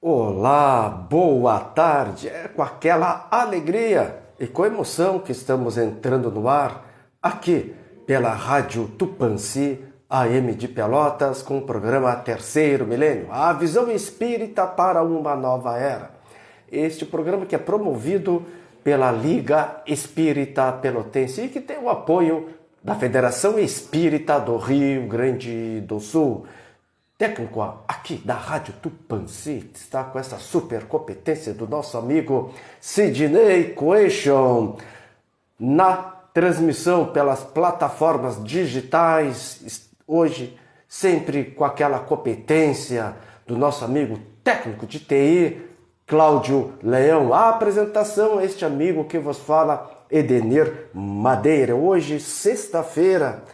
Olá, boa tarde. É com aquela alegria e com emoção que estamos entrando no ar aqui pela Rádio Tupãssi AM de Pelotas com o programa Terceiro Milênio, a visão espírita para uma nova era. Este programa que é promovido pela Liga Espírita Pelotense e que tem o apoio da Federação Espírita do Rio Grande do Sul. Técnico aqui da Rádio Tupãssi está com essa super competência do nosso amigo Sidney Coation na transmissão pelas plataformas digitais, hoje sempre com aquela competência do nosso amigo técnico de TI, Cláudio Leão. A apresentação é este amigo que vos fala, Edenir Madeira. Hoje, sexta-feira,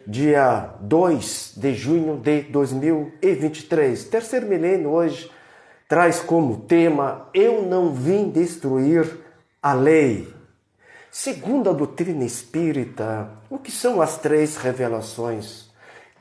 dia 2 de junho de 2023. Terceiro milênio hoje traz como tema: Eu não vim destruir a lei. Segundo a doutrina espírita, o que são as três revelações?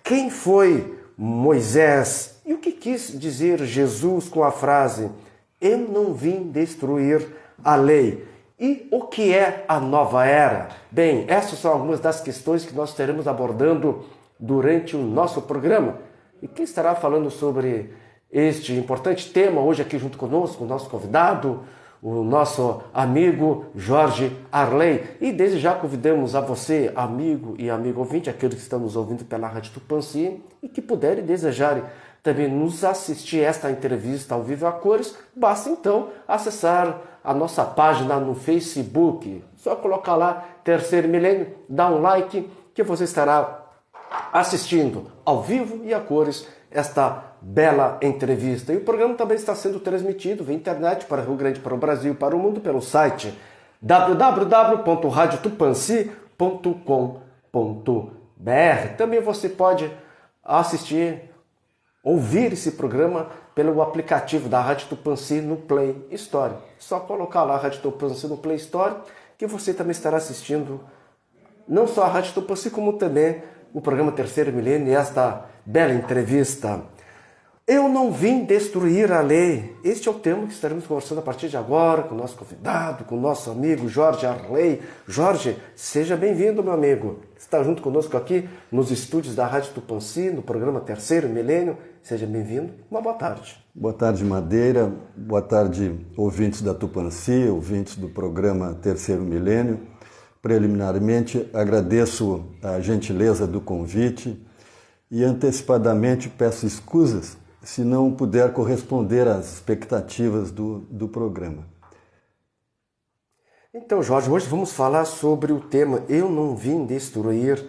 Quem foi Moisés? E o que quis dizer Jesus com a frase: Eu não vim destruir a lei? E o que é a nova era? Bem, essas são algumas das questões que nós estaremos abordando durante o nosso programa. E quem estará falando sobre este importante tema hoje aqui junto conosco, o nosso convidado, o nosso amigo Jorge Arley. E desde já convidamos a você, amigo e amigo ouvinte, aqueles que estão nos ouvindo pela Rádio Tupãssi e que puderem e desejarem também nos assistir esta entrevista ao vivo a cores, basta então acessar a nossa página no Facebook. Só colocar lá Terceiro Milênio, dá um like que você estará assistindo ao vivo e a cores esta bela entrevista. E o programa também está sendo transmitido via internet para o Rio Grande, para o Brasil e para o mundo pelo site www.radiotupãssi.com.br. Também você pode ouvir esse programa pelo aplicativo da Rádio Tupãssi no Play Store. Só colocar lá a Rádio Tupãssi no Play Store que você também estará assistindo não só a Rádio Tupãssi, como também o programa Terceiro Milênio e esta bela entrevista. Eu não vim destruir a lei. Este é o tema que estaremos conversando a partir de agora com o nosso convidado, com o nosso amigo Jorge Arley. Jorge, seja bem-vindo, meu amigo. Está junto conosco aqui nos estúdios da Rádio Tupãssi, no programa Terceiro Milênio. Seja bem-vindo. Uma boa tarde. Boa tarde, Madeira. Boa tarde, ouvintes da Tupãssi, ouvintes do programa Terceiro Milênio. Preliminarmente, agradeço a gentileza do convite e antecipadamente peço escusas se não puder corresponder às expectativas do programa. Então, Jorge, hoje vamos falar sobre o tema Eu não vim destruir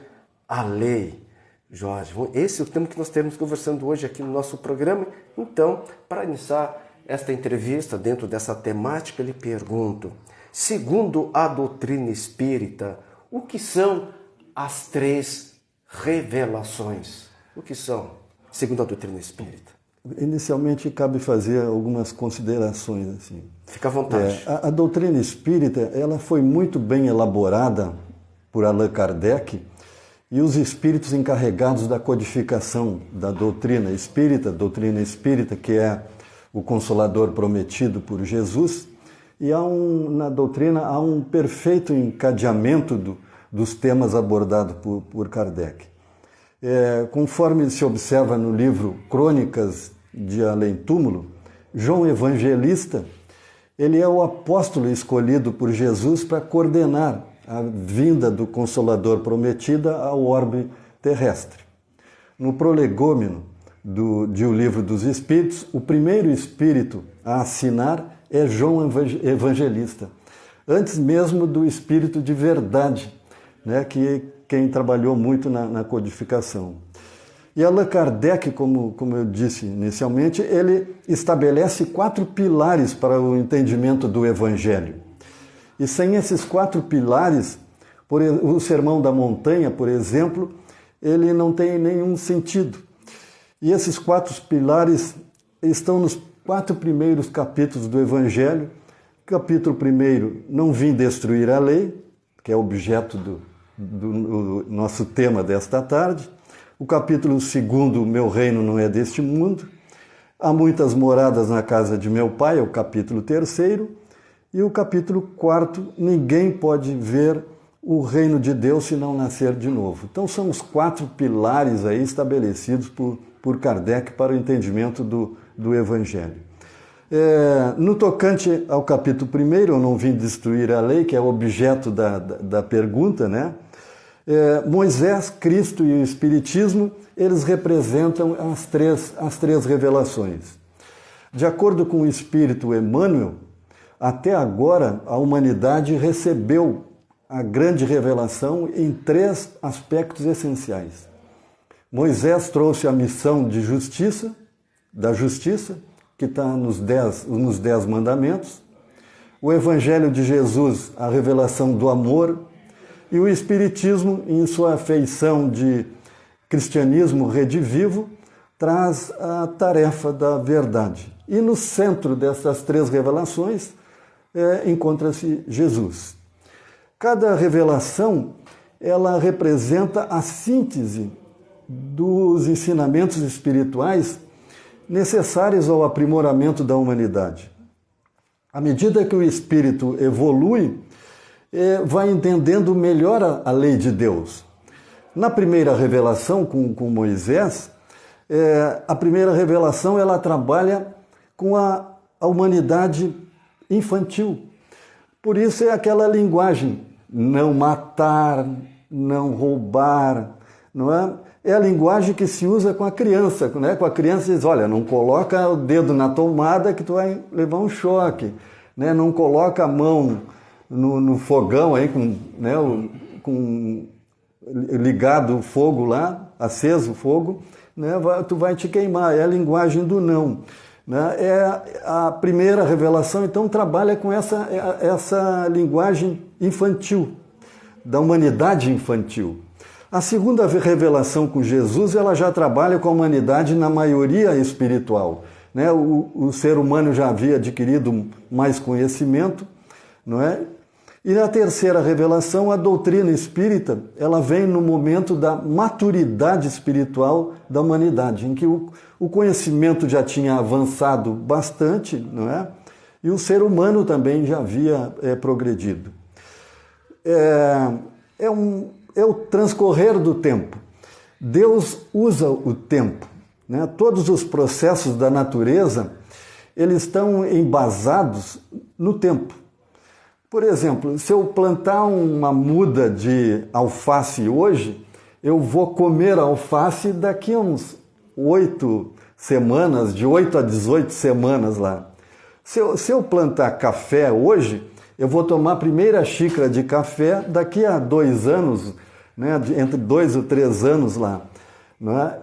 a lei. Jorge, esse é o tema que nós temos conversando hoje aqui no nosso programa. Então, para iniciar esta entrevista dentro dessa temática, eu lhe pergunto, segundo a doutrina espírita, o que são as três revelações? O que são, segundo a doutrina espírita? Inicialmente, cabe fazer algumas considerações. Assim. Fica à vontade. A doutrina espírita ela foi muito bem elaborada por Allan Kardec e os espíritos encarregados da codificação da doutrina espírita, que é o Consolador prometido por Jesus, e na doutrina há um perfeito encadeamento dos temas abordados por Kardec. Conforme se observa no livro Crônicas de Além Túmulo, João Evangelista, ele é o apóstolo escolhido por Jesus para coordenar a vinda do Consolador prometida ao orbe terrestre. No prolegômeno de O Livro dos Espíritos, o primeiro espírito a assinar é João Evangelista, antes mesmo do espírito de verdade, né, que quem trabalhou muito na codificação. E Allan Kardec, como eu disse inicialmente, ele estabelece 4 pilares para o entendimento do Evangelho. E sem esses 4 pilares, o Sermão da Montanha, por exemplo, ele não tem nenhum sentido. E esses 4 pilares estão nos 4 primeiros capítulos do Evangelho. Capítulo 1, não vim destruir a lei, que é objeto do nosso tema desta tarde. O capítulo 2, meu reino não é deste mundo. Há muitas moradas na casa de meu pai, é o capítulo 3º, e o capítulo 4º, ninguém pode ver o reino de Deus se não nascer de novo. Então são os 4 pilares aí estabelecidos por Kardec para o entendimento do Evangelho. No tocante ao capítulo 1º, eu não vim destruir a lei, que é o objeto da pergunta, né? Moisés, Cristo e o Espiritismo, eles representam as três revelações. De acordo com o Espírito Emmanuel, até agora a humanidade recebeu a grande revelação em 3 aspectos essenciais. Moisés trouxe a missão de justiça, da justiça, que está nos 10 mandamentos. O Evangelho de Jesus, a revelação do amor. E o Espiritismo, em sua feição de cristianismo redivivo, traz a tarefa da verdade. E no centro dessas 3 revelações encontra-se Jesus. Cada revelação, ela representa a síntese dos ensinamentos espirituais necessários ao aprimoramento da humanidade. À medida que o espírito evolui, vai entendendo melhor a lei de Deus. Na primeira revelação com Moisés, a primeira revelação ela trabalha com a humanidade infantil. Por isso é aquela linguagem, não matar, não roubar, não é? É a linguagem que se usa com a criança, né? Com a criança diz, olha, não coloca o dedo na tomada que tu vai levar um choque, né? Não coloca a mão no fogão aí com ligado o fogo lá, aceso o fogo, né? Tu vai te queimar, é a linguagem do não. Né? É a primeira revelação, então trabalha com essa linguagem infantil, da humanidade infantil. A segunda revelação com Jesus, ela já trabalha com a humanidade na maioria espiritual. Né? O ser humano já havia adquirido mais conhecimento, não é? E na terceira revelação, a doutrina espírita, ela vem no momento da maturidade espiritual da humanidade, em que o conhecimento já tinha avançado bastante, não é? E o ser humano também já havia progredido. É o transcorrer do tempo. Deus usa o tempo, né? Todos os processos da natureza, eles estão embasados no tempo. Por exemplo, se eu plantar uma muda de alface hoje, eu vou comer alface daqui a uns 8 semanas, de 8 a 18 semanas lá. Se eu plantar café hoje, eu vou tomar a primeira xícara de café daqui a 2 anos, né, entre 2 ou 3 anos lá. Né?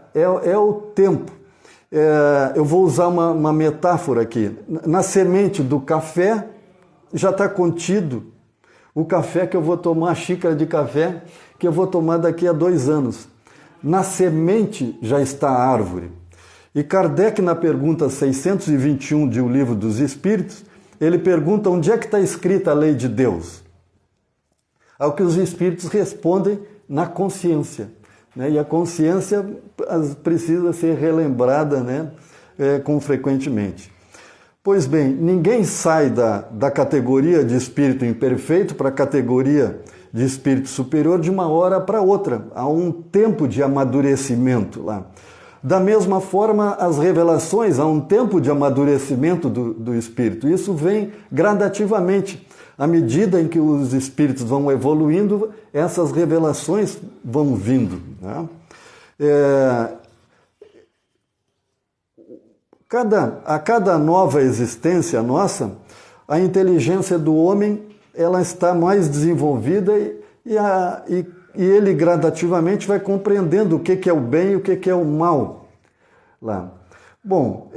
É o tempo. Eu vou usar uma metáfora aqui. Na semente do café, já está contido o café que eu vou tomar, a xícara de café que eu vou tomar daqui a 2 anos. Na semente já está a árvore. E Kardec, na pergunta 621 de O Livro dos Espíritos, ele pergunta onde é que está escrita a lei de Deus. Ao que os espíritos respondem, na consciência. Né? E a consciência precisa ser relembrada, né, frequentemente. Pois bem, ninguém sai da categoria de espírito imperfeito para a categoria de espírito superior de uma hora para outra. Há um tempo de amadurecimento lá. Da mesma forma, as revelações, há um tempo de amadurecimento do espírito. Isso vem gradativamente. À medida em que os espíritos vão evoluindo, essas revelações vão vindo. Né? A cada nova existência nossa, a inteligência do homem ela está mais desenvolvida e ele gradativamente vai compreendendo o que é o bem e o que é o mal. Lá. Bom,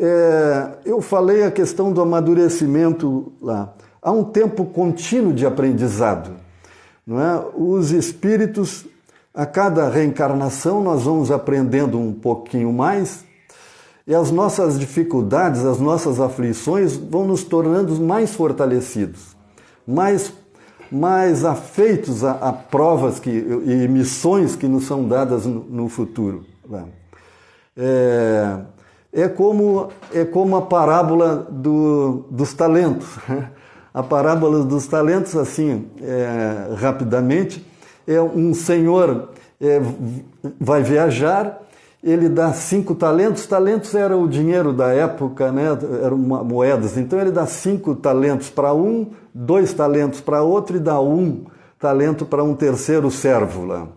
eu falei a questão do amadurecimento lá. Há um tempo contínuo de aprendizado. Não é? Os espíritos, a cada reencarnação, nós vamos aprendendo um pouquinho mais. E as nossas dificuldades, as nossas aflições vão nos tornando mais fortalecidos, mais afeitos a provas e missões que nos são dadas no futuro. é como a parábola dos talentos. A parábola dos talentos, assim, rapidamente, é um senhor vai viajar, ele dá 5 talentos. Talentos era o dinheiro da época, né? Eram moedas. Então ele dá 5 talentos para um, 2 talentos para outro e dá 1 talento para um terceiro servo lá.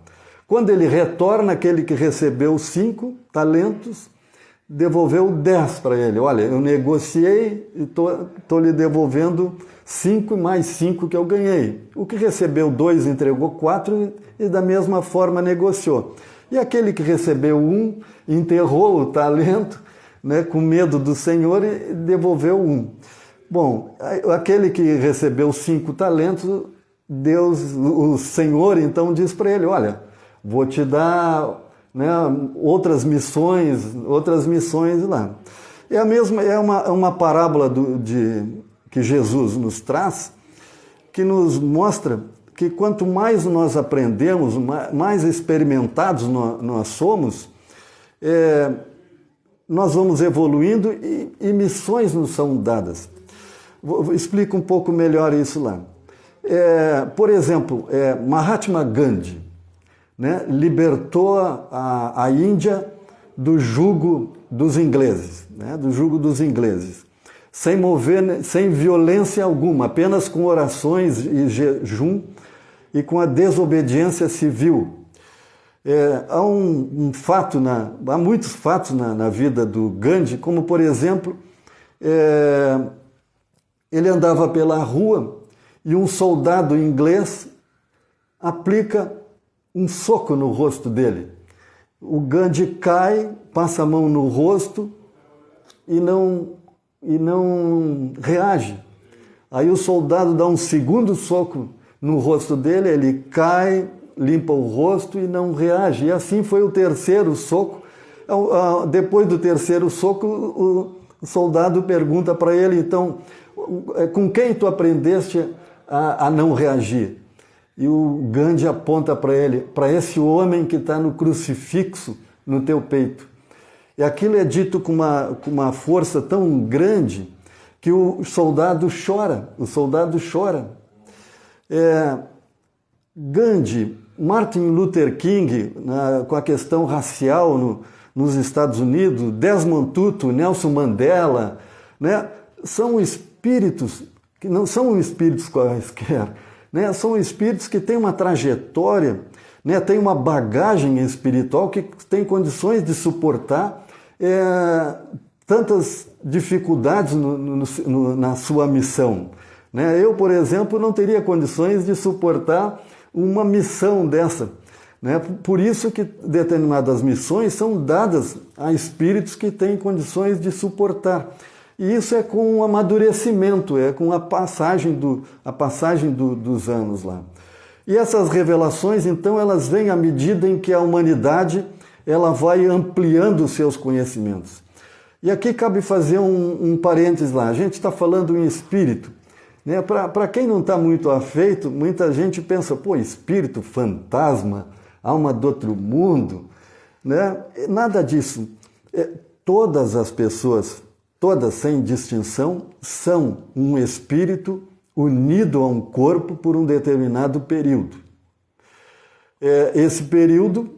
Quando ele retorna, aquele que recebeu 5 talentos devolveu 10 para ele. Olha, eu negociei e estou lhe devolvendo 5 mais 5 que eu ganhei. O que recebeu 2 entregou 4 e da mesma forma negociou. E aquele que recebeu 1 enterrou o talento, né, com medo do Senhor, e devolveu 1. Bom, aquele que recebeu 5 talentos, o Senhor então diz para ele: olha, vou te dar, né, outras missões lá. É uma parábola que Jesus nos traz, que nos mostra que quanto mais nós aprendemos, mais experimentados nós somos, nós vamos evoluindo e missões nos são dadas. Explico um pouco melhor isso lá. Por exemplo, Mahatma Gandhi, né, libertou a Índia do jugo dos ingleses, né, sem violência alguma, apenas com orações e jejum e com a desobediência civil. Há muitos fatos na vida do Gandhi, como por exemplo, ele andava pela rua e um soldado inglês aplica um soco no rosto dele. O Gandhi cai, passa a mão no rosto e não reage. Aí o soldado dá um segundo soco no rosto dele, ele cai, limpa o rosto e não reage. E assim foi o terceiro soco. Depois do terceiro soco, o soldado pergunta para ele: então, com quem tu aprendeste a não reagir? E o Gandhi aponta para ele: para esse homem que está no crucifixo no teu peito. E aquilo é dito com uma força tão grande que o soldado chora. Gandhi, Martin Luther King, com a questão racial nos Estados Unidos, Desmond Tutu, Nelson Mandela, né, são espíritos que não são espíritos quaisquer, né, são espíritos que têm uma trajetória, né, têm uma bagagem espiritual que tem condições de suportar tantas dificuldades na sua missão. Né? Eu, por exemplo, não teria condições de suportar uma missão dessa. Né? Por isso que determinadas missões são dadas a espíritos que têm condições de suportar. E isso é com o amadurecimento, é com a passagem dos anos lá. E essas revelações, então, elas vêm à medida em que a humanidade ela vai ampliando os seus conhecimentos. E aqui cabe fazer um parênteses lá. A gente está falando em espírito. Né? Para quem não está muito afeito, muita gente pensa: pô, espírito, fantasma, alma do outro mundo. Né? Nada disso. Todas as pessoas, todas sem distinção, são um espírito unido a um corpo por um determinado período. Esse período,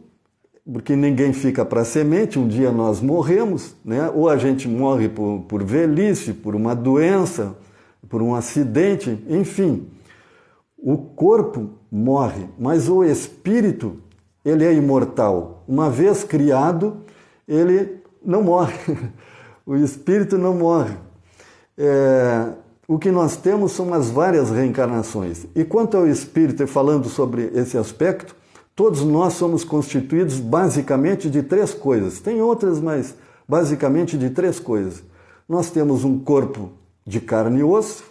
porque ninguém fica para semente, um dia nós morremos, né? Ou a gente morre por velhice, por uma doença, por um acidente, enfim. O corpo morre, mas o espírito, ele é imortal. Uma vez criado, ele não morre. O espírito não morre. O que nós temos são as várias reencarnações. E quanto ao espírito, falando sobre esse aspecto, todos nós somos constituídos basicamente de 3 coisas. Tem outras, mas basicamente de 3 coisas. Nós temos um corpo de carne e osso,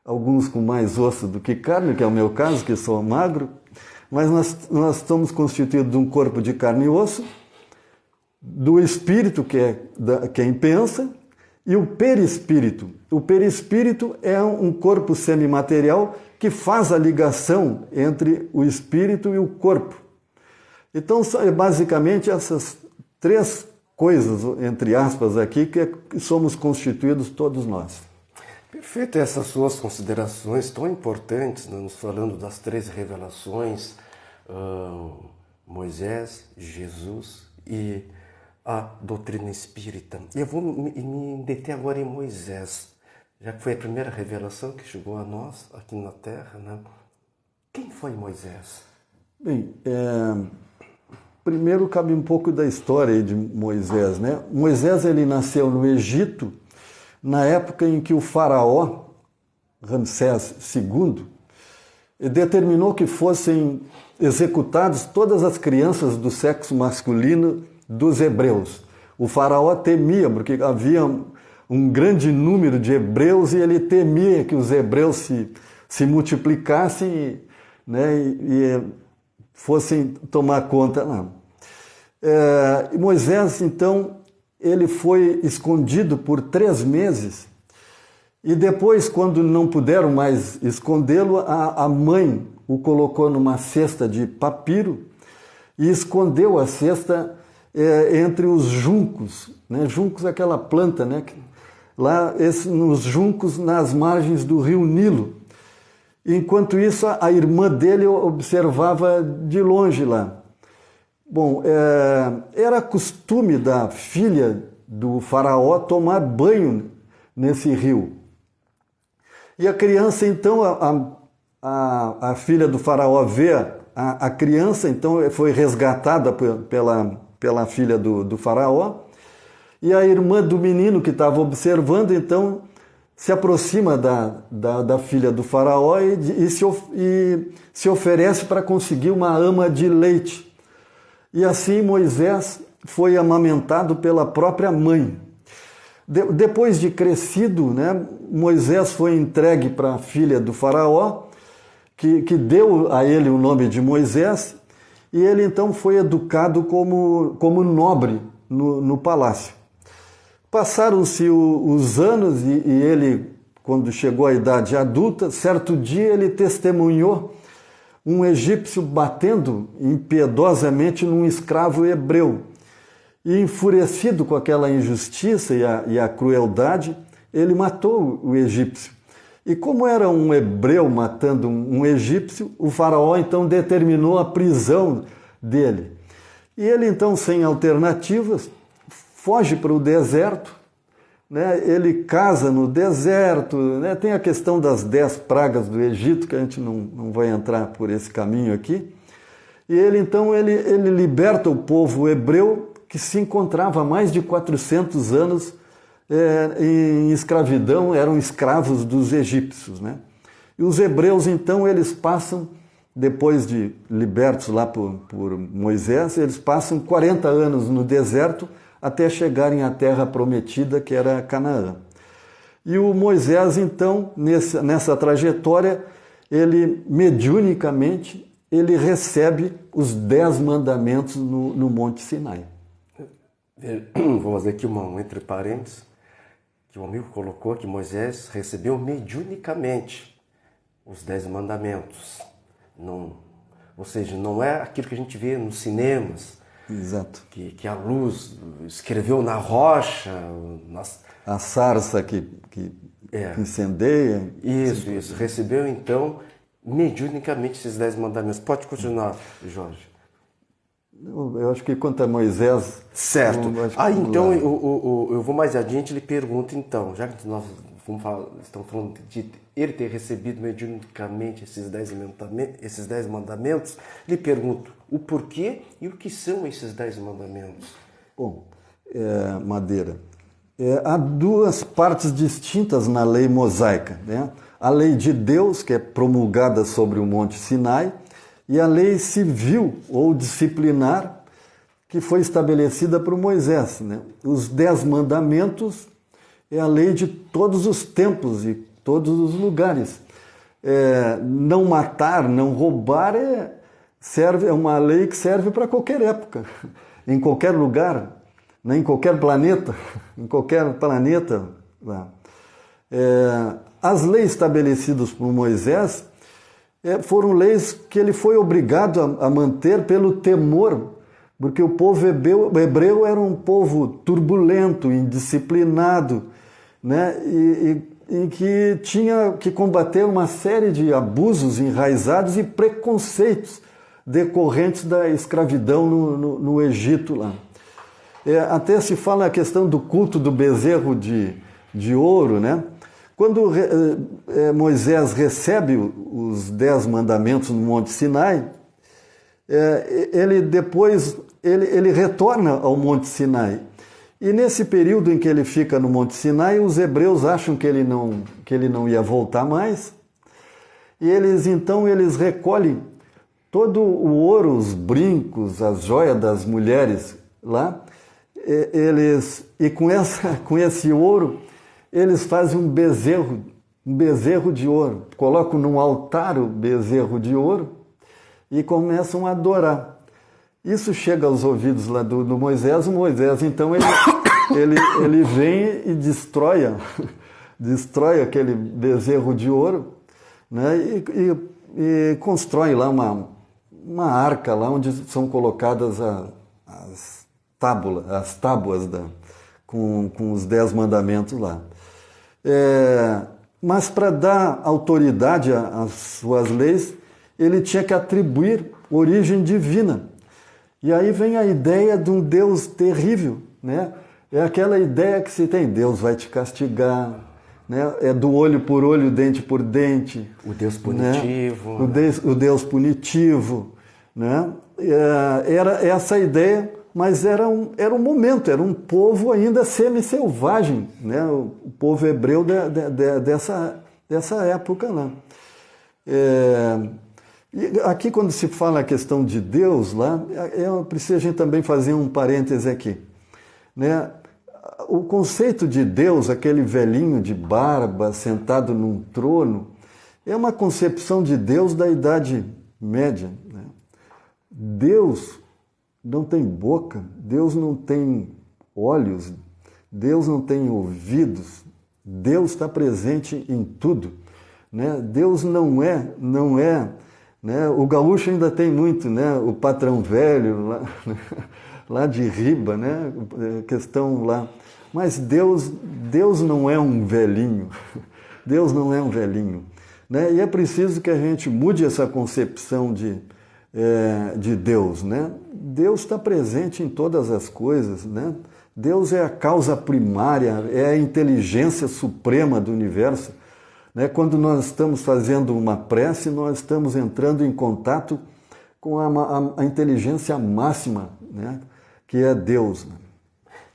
alguns com mais osso do que carne, que é o meu caso, que sou magro, mas nós estamos constituídos de um corpo de carne e osso, do espírito, que é quem pensa, e o perispírito. O perispírito é um corpo semimaterial que faz a ligação entre o espírito e o corpo. Então, basicamente, essas 3 coisas, entre aspas, aqui, que somos constituídos todos nós. Perfeito, essas suas considerações tão importantes, né, nos falando das 3 revelações, Moisés, Jesus e a doutrina espírita. E eu vou me deter agora em Moisés, já que foi a primeira revelação que chegou a nós aqui na Terra, né? Quem foi Moisés? Bem, primeiro cabe um pouco da história de Moisés, né? Moisés, ele nasceu no Egito, na época em que o faraó, Ramsés II, determinou que fossem executadas todas as crianças do sexo masculino dos hebreus. O faraó temia, porque havia um grande número de hebreus e ele temia que os hebreus se multiplicassem, né, e fossem tomar conta. Não. Moisés, então, ele foi escondido por 3 meses e depois, quando não puderam mais escondê-lo, a mãe o colocou numa cesta de papiro e escondeu a cesta entre os juncos, né? Juncos é aquela planta, né? Lá nos juncos, nas margens do rio Nilo. Enquanto isso, a irmã dele observava de longe lá. Bom, era costume da filha do faraó tomar banho nesse rio. E a criança, então, a filha do faraó vê a criança, então foi resgatada pela filha do faraó, e a irmã do menino que estava observando, então, se aproxima da filha do faraó e se oferece para conseguir uma ama de leite. E assim Moisés foi amamentado pela própria mãe. Depois de crescido, né, Moisés foi entregue para a filha do faraó, que deu a ele o nome de Moisés, e ele então foi educado como nobre no palácio. Passaram-se os anos e ele, quando chegou à idade adulta, certo dia ele testemunhou um egípcio batendo impiedosamente num escravo hebreu. E enfurecido com aquela injustiça e a crueldade, ele matou o egípcio. E como era um hebreu matando um egípcio, o faraó então determinou a prisão dele. E ele então, sem alternativas, foge para o deserto, né? Ele casa no deserto, né? Tem a questão das 10 pragas do Egito, que a gente não vai entrar por esse caminho aqui. E ele então ele liberta o povo hebreu, que se encontrava há mais de 400 anos em escravidão, eram escravos dos egípcios, né? E os hebreus, então, eles passam, depois de libertos lá por Moisés, eles passam 40 anos no deserto até chegarem à terra prometida, que era Canaã. E o Moisés, então, nessa trajetória, ele, mediunicamente, ele recebe os 10 mandamentos no Monte Sinai. Vou fazer aqui entre parênteses, que o amigo colocou que Moisés recebeu mediunicamente os 10 mandamentos. Não, ou seja, não é aquilo que a gente vê nos cinemas. Exato. Que a luz escreveu na rocha. A sarça que incendeia. Isso. Recebeu, então, mediunicamente esses 10 mandamentos. Pode continuar, Jorge. Eu acho que quanto a Moisés... Certo. Então eu vou mais adiante e lhe pergunto, então, já que nós estamos falando de ele ter recebido mediunicamente esses 10 mandamentos, lhe pergunto o porquê e o que são esses 10 mandamentos. Bom, Madeira, há 2 partes distintas na lei mosaica, né? A lei de Deus, que é promulgada sobre o Monte Sinai, e a lei civil ou disciplinar, que foi estabelecida por Moisés, né? Os 10 mandamentos é a lei de todos os tempos e todos os lugares. Não matar, não roubar é uma lei que serve para qualquer época, em qualquer lugar, né? Em qualquer planeta, As leis estabelecidas por Moisés foram leis que ele foi obrigado a manter pelo temor Porque o povo hebreu era um povo turbulento, indisciplinado, né? E que tinha que combater uma série de abusos enraizados e preconceitos decorrentes da escravidão no Egito lá. Até se fala a questão do culto do bezerro de ouro, né? Quando Moisés recebe os 10 mandamentos no Monte Sinai, ele retorna ao Monte Sinai. E nesse período em que ele fica no Monte Sinai, os hebreus acham que ele não ia voltar mais. E eles recolhem todo o ouro, os brincos, as joias das mulheres lá. E com esse ouro, eles fazem um bezerro de ouro. Colocam num altar o bezerro de ouro e começam a adorar. Isso chega aos ouvidos lá do Moisés. O Moisés, então, ele vem e destrói aquele bezerro de ouro, né? E constrói lá uma arca lá onde são colocadas as tábuas com os 10 mandamentos lá. Mas para dar autoridade às suas leis, ele tinha que atribuir origem divina. E aí vem a ideia de um Deus terrível, né? É aquela ideia que se tem, Deus vai te castigar, né? É do olho por olho, dente por dente. O Deus punitivo. Né? O Deus punitivo, né? Era essa ideia, mas era um momento, era um povo ainda semi-selvagem, né? O povo hebreu dessa época lá. E aqui, quando se fala a questão de Deus, lá, precisa a gente também fazer um parêntese aqui, né? O conceito de Deus, aquele velhinho de barba sentado num trono, é uma concepção de Deus da Idade Média, né? Deus não tem boca, Deus não tem olhos, Deus não tem ouvidos, Deus está presente em tudo, né? Deus não é, né? O gaúcho ainda tem muito, né? O patrão velho lá de Riba, né? Questão lá. Mas Deus não é um velhinho. Deus não é um velhinho, né? E é preciso que a gente mude essa concepção de Deus, né? Deus está presente em todas as coisas, né? Deus é a causa primária, é a inteligência suprema do universo. Quando nós estamos fazendo uma prece, nós estamos entrando em contato com a inteligência máxima, né? Que é Deus.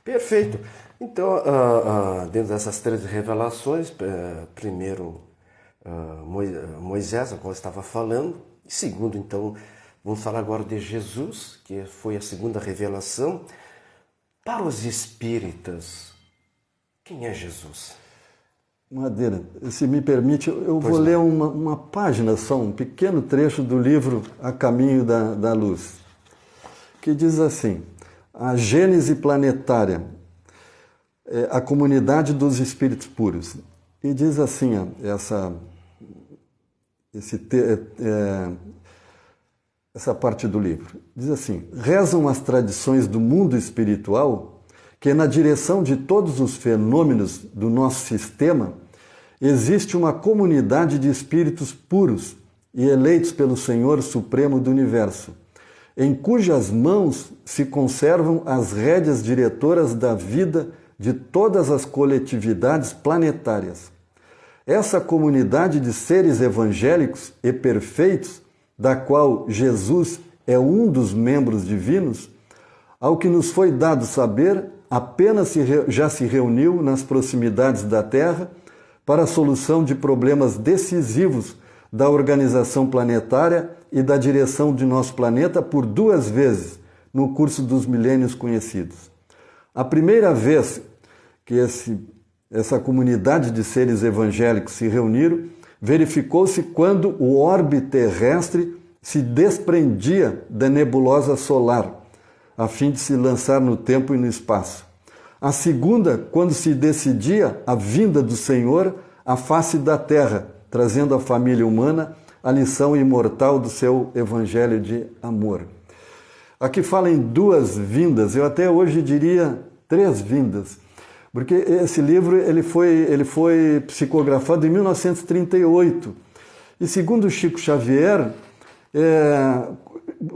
Perfeito. Então, dentro dessas 3 revelações, primeiro Moisés, a qual estava falando, e segundo, então, vamos falar agora de Jesus, que foi a segunda revelação. Para os espíritas, quem é Jesus? Madeira, se me permite, eu vou ler uma página só, um pequeno trecho do livro A Caminho da Luz, que diz assim: a Gênese Planetária, a comunidade dos espíritos puros. E diz assim, essa parte do livro, diz assim: rezam as tradições do mundo espiritual que na direção de todos os fenômenos do nosso sistema existe uma comunidade de espíritos puros e eleitos pelo Senhor Supremo do Universo, em cujas mãos se conservam as rédeas diretoras da vida de todas as coletividades planetárias. Essa comunidade de seres evangélicos e perfeitos, da qual Jesus é um dos membros divinos, ao que nos foi dado saber, apenas já se reuniu nas proximidades da Terra para a solução de problemas decisivos da organização planetária e da direção de nosso planeta por 2 vezes no curso dos milênios conhecidos. A primeira vez que essa comunidade de seres evangélicos se reuniram, verificou-se quando o orbe terrestre se desprendia da nebulosa solar, a fim de se lançar no tempo e no espaço. A segunda, quando se decidia a vinda do Senhor à face da terra, trazendo à família humana a lição imortal do seu evangelho de amor. Aqui fala em 2 vindas, eu até hoje diria 3 vindas, porque esse livro ele foi psicografado em 1938. E segundo Chico Xavier,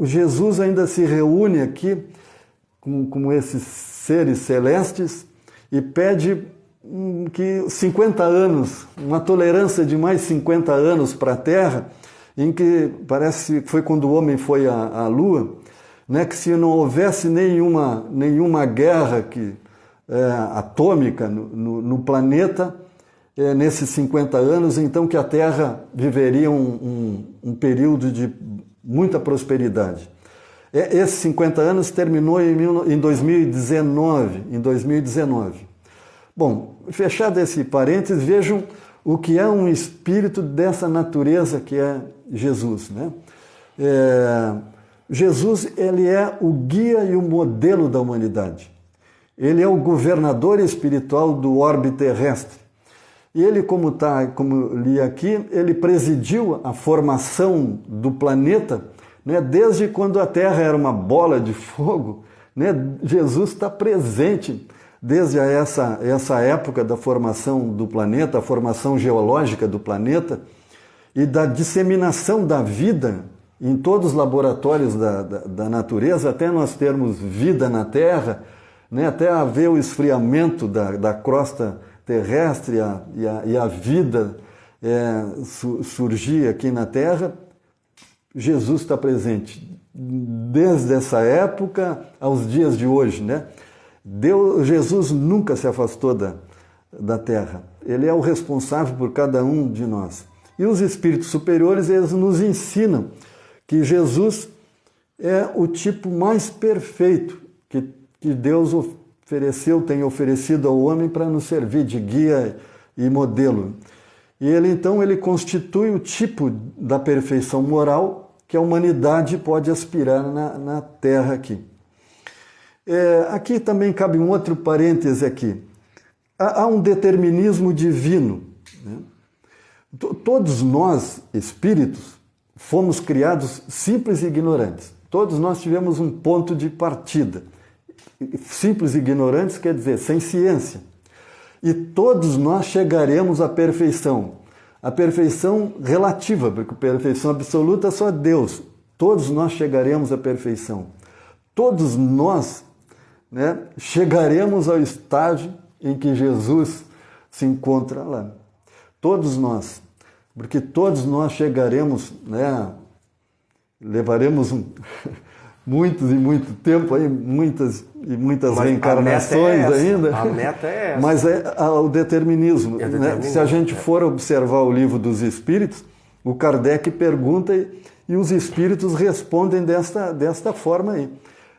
Jesus ainda se reúne aqui com esses seres celestes e pede que 50 anos, uma tolerância de mais 50 anos para a Terra, em que parece que foi quando o homem foi à Lua, né, que se não houvesse nenhuma guerra atômica no planeta, nesses 50 anos, então que a Terra viveria um período de muita prosperidade. Esses 50 anos terminou em 2019. Bom, fechado esse parênteses, vejam o que é um espírito dessa natureza que é Jesus, né? Jesus, ele é o guia e o modelo da humanidade. Ele é o governador espiritual do orbe terrestre. E ele, como eu li aqui, ele presidiu a formação do planeta, né, desde quando a Terra era uma bola de fogo, né? Jesus está presente desde essa época da formação do planeta, a formação geológica do planeta e da disseminação da vida em todos os laboratórios da natureza, até nós termos vida na Terra, né, até haver o esfriamento da crosta terrestre e a vida surgir aqui na Terra. Jesus está presente desde essa época aos dias de hoje, né? Jesus nunca se afastou da Terra. Ele é o responsável por cada um de nós. E os espíritos superiores, eles nos ensinam que Jesus é o tipo mais perfeito que Deus tem oferecido ao homem para nos servir de guia e modelo. E ele constitui o tipo da perfeição moral que a humanidade pode aspirar na Terra aqui. Aqui também cabe um outro parêntese aqui. Há um determinismo divino, né? Todos nós, espíritos, fomos criados simples e ignorantes. Todos nós tivemos um ponto de partida. Simples e ignorantes quer dizer sem ciência. E todos nós chegaremos à perfeição. A perfeição relativa, porque a perfeição absoluta é só Deus. Todos nós chegaremos à perfeição. Todos nós, né, chegaremos ao estágio em que Jesus se encontra lá. Todos nós. Porque todos nós chegaremos, né, levaremos muito tempo aí, muitas reencarnações ainda. A meta é essa. Mas o determinismo. Né? Se a gente for observar o Livro dos Espíritos, o Kardec pergunta e os espíritos respondem desta forma aí.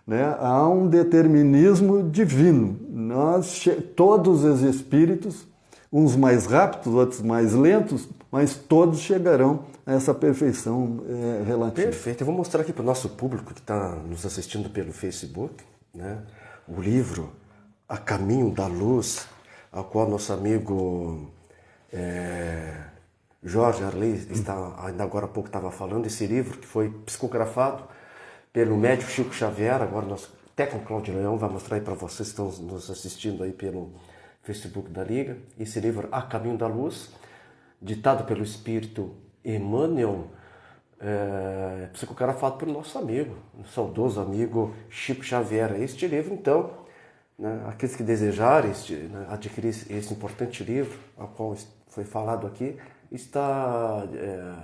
Né? Há um determinismo divino. Todos os espíritos, uns mais rápidos, outros mais lentos, mas todos chegarão a essa perfeição relativa. Perfeito. Eu vou mostrar aqui para o nosso público que está nos assistindo pelo Facebook, né, o livro A Caminho da Luz, ao qual nosso amigo Jorge Arley ainda agora há pouco estava falando. Esse livro que foi psicografado pelo médico Chico Xavier. Agora nosso técnico Cláudio Leão vai mostrar aí para vocês que estão nos assistindo aí pelo Facebook da Liga. Esse livro A Caminho da Luz, ditado pelo Espírito Emmanuel, psicografado pelo nosso amigo, saudoso amigo Chico Xavier. Este livro, então, né, aqueles que desejarem adquirir esse importante livro, ao qual foi falado aqui, está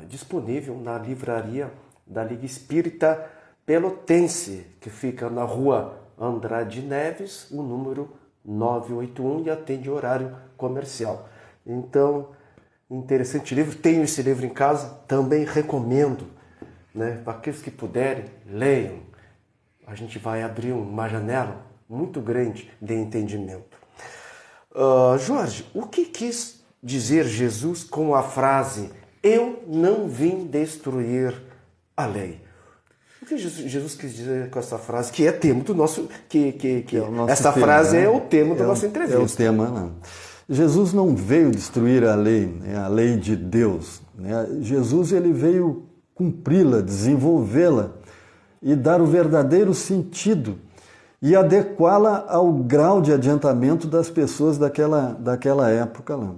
disponível na livraria da Liga Espírita Pelotense, que fica na rua Andrade Neves, o número 981, e atende horário comercial. Então, interessante livro. Tenho esse livro em casa, também recomendo, né, para aqueles que puderem, leiam. A gente vai abrir uma janela muito grande de entendimento. Jorge, o que quis dizer Jesus com a frase "Eu não vim destruir a lei"? O que Jesus quis dizer com essa frase, que é tema do nosso... essa tema, frase, né? É o tema da nossa entrevista. É o tema, não. Jesus não veio destruir a lei, né, a lei de Deus. Né? Jesus ele veio cumpri-la, desenvolvê-la. e dar o verdadeiro sentido e adequá-la ao grau de adiantamento das pessoas daquela época lá.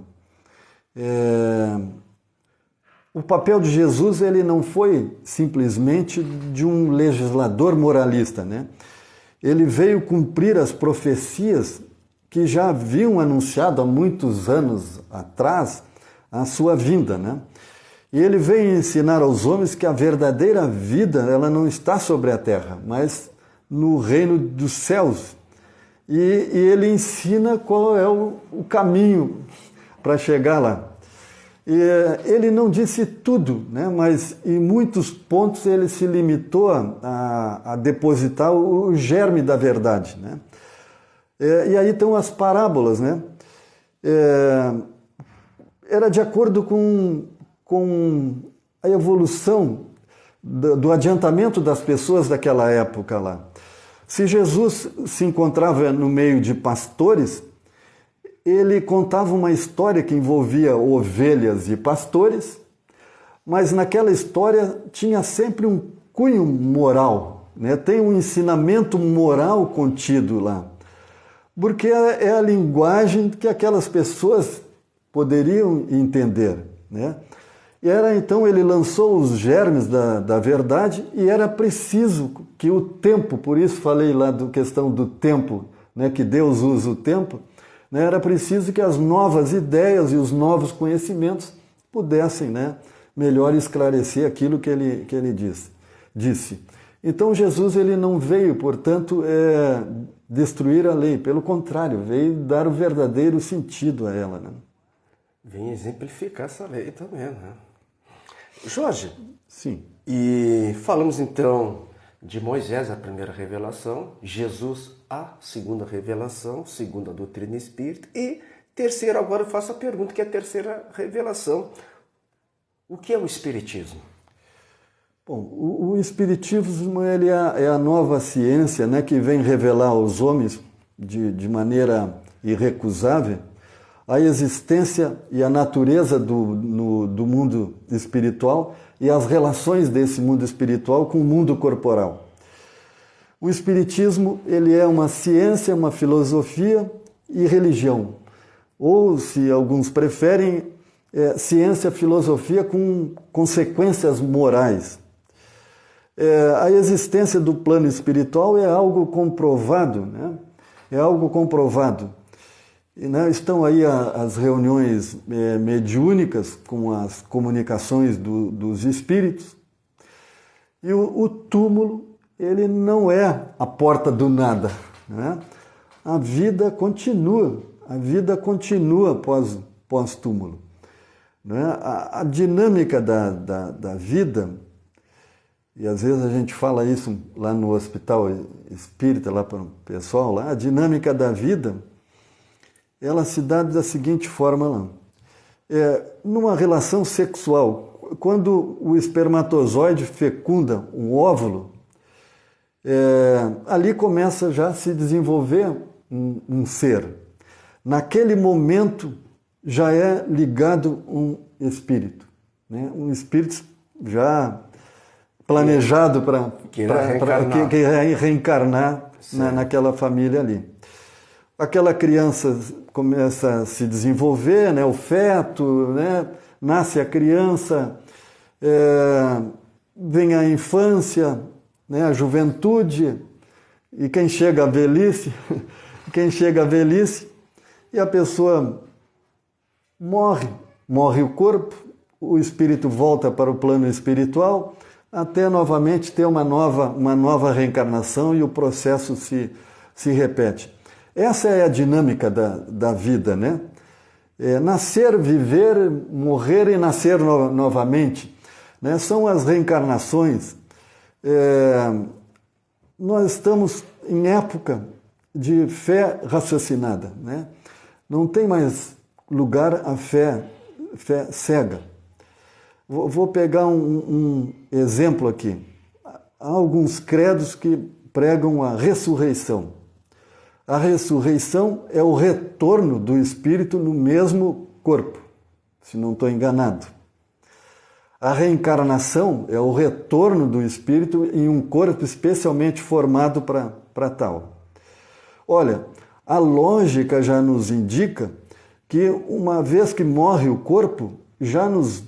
O papel de Jesus ele não foi simplesmente de um legislador moralista, né? Ele veio cumprir as profecias que já haviam anunciado há muitos anos atrás a sua vinda, né? E ele veio ensinar aos homens que a verdadeira vida ela não está sobre a terra, mas no reino dos céus. E ele ensina qual é o caminho para chegar lá. E ele não disse tudo, né? Mas em muitos pontos ele se limitou a depositar o germe da verdade, né? E aí estão as parábolas, né? Era de acordo com a evolução do adiantamento das pessoas daquela época lá. Se Jesus se encontrava no meio de pastores, ele contava uma história que envolvia ovelhas e pastores, mas naquela história tinha sempre um cunho moral, né? Tem um ensinamento moral contido lá, porque é a linguagem que aquelas pessoas poderiam entender, né? E então ele lançou os germes da verdade e era preciso que o tempo, por isso falei lá da questão do tempo, né? Que Deus usa o tempo, né? Era preciso que as novas ideias e os novos conhecimentos pudessem, né? Melhor esclarecer aquilo que ele disse. Então Jesus ele não veio, portanto, destruir a lei, pelo contrário, veio dar o verdadeiro sentido a ela, né? Vem exemplificar essa lei também, né? Jorge, sim. E falamos então de Moisés, a primeira revelação, Jesus, a segunda revelação, segunda doutrina espírita, e terceira, agora eu faço a pergunta, que é a terceira revelação. O que é o Espiritismo? Bom, o Espiritismo ele é a nova ciência, né, que vem revelar aos homens de maneira irrecusável a existência e a natureza do mundo espiritual e as relações desse mundo espiritual com o mundo corporal. O Espiritismo ele é uma ciência, uma filosofia e religião, ou, se alguns preferem, ciência, filosofia com consequências morais. A existência do plano espiritual é algo comprovado, né? É algo comprovado. E, né, estão aí as reuniões mediúnicas com as comunicações dos espíritos. E o túmulo, ele não é a porta do nada, né? A vida continua pós-túmulo. Né? A dinâmica da vida, e às vezes a gente fala isso lá no hospital espírita, lá para o pessoal, lá, a dinâmica da vida, ela se dá da seguinte forma lá. Numa relação sexual, quando o espermatozoide fecunda um óvulo, ali começa já a se desenvolver um ser. Naquele momento já é ligado um espírito, né? Um espírito já planejado para reencarnar naquela família ali. Aquela criança começa a se desenvolver, né? O feto, né? Nasce a criança, vem a infância, né? A juventude, e quem chega à velhice, e a pessoa morre o corpo, o espírito volta para o plano espiritual, até novamente ter uma nova reencarnação e o processo se repete. Essa é a dinâmica da vida, né? Nascer, viver, morrer e nascer novamente, né? São as reencarnações. Nós estamos em época de fé raciocinada, né? Não tem mais lugar a fé cega. Vou pegar um exemplo aqui. Há alguns credos que pregam a ressurreição. A ressurreição é o retorno do espírito no mesmo corpo, se não estou enganado. A reencarnação é o retorno do espírito em um corpo especialmente formado para tal. Olha, a lógica já nos indica que uma vez que morre o corpo, já das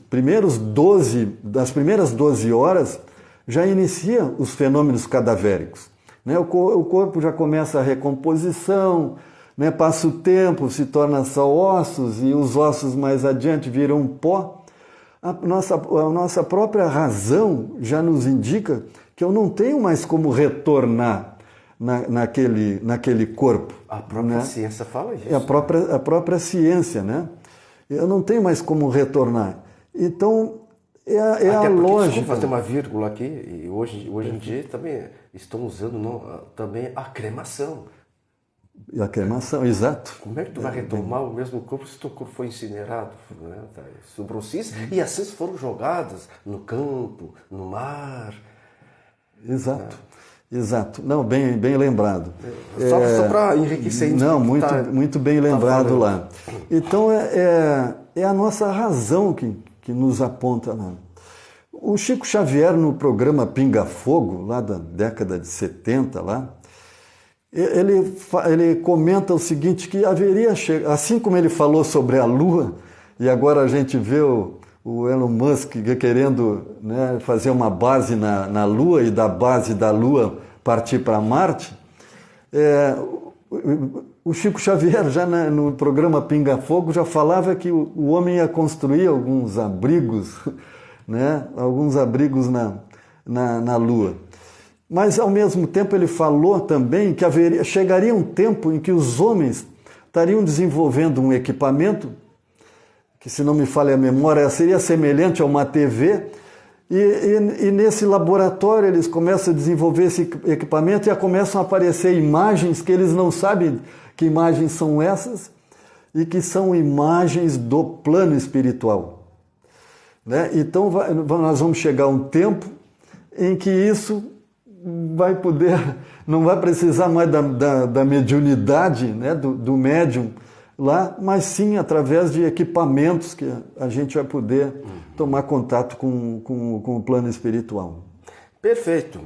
primeiras 12 horas, já inicia os fenômenos cadavéricos. Né? O corpo já começa a recomposição, né? Passa o tempo, se torna só ossos, e os ossos mais adiante viram pó. A nossa própria razão já nos indica que eu não tenho mais como retornar naquele corpo. A própria, né? Ciência fala isso. A própria ciência, né? Eu não tenho mais como retornar. Então, é a lógica. Desculpa fazer uma vírgula aqui, e hoje em dia também estão usando também a cremação. E a cremação, exato. Como é que tu vai retomar o mesmo corpo se teu corpo foi incinerado? Né? Sobrou cinza, e as cinzas foram jogadas no campo, no mar. Exato. Exato. Não, bem lembrado. Só para enriquecer isso. Não, muito bem lembrado lá. Então, é a nossa razão que nos aponta lá. O Chico Xavier, no programa Pinga Fogo, lá da década de 70, lá, ele comenta o seguinte, que haveria, assim como ele falou sobre a Lua, e agora a gente vê o Elon Musk querendo, né, fazer uma base na Lua e da base da Lua partir para Marte, o Chico Xavier já no programa Pinga Fogo já falava que o homem ia construir alguns abrigos, né, alguns abrigos na Lua. Mas ao mesmo tempo ele falou também que chegaria um tempo em que os homens estariam desenvolvendo um equipamento que, se não me falha a memória, seria semelhante a uma TV, e nesse laboratório eles começam a desenvolver esse equipamento e começam a aparecer imagens que eles não sabem que imagens são essas, e que são imagens do plano espiritual. Né? Então nós vamos chegar a um tempo em que isso vai poder, não vai precisar mais da mediunidade, né? do médium, lá, mas sim através de equipamentos que a gente vai poder tomar contato com o plano espiritual. Perfeito.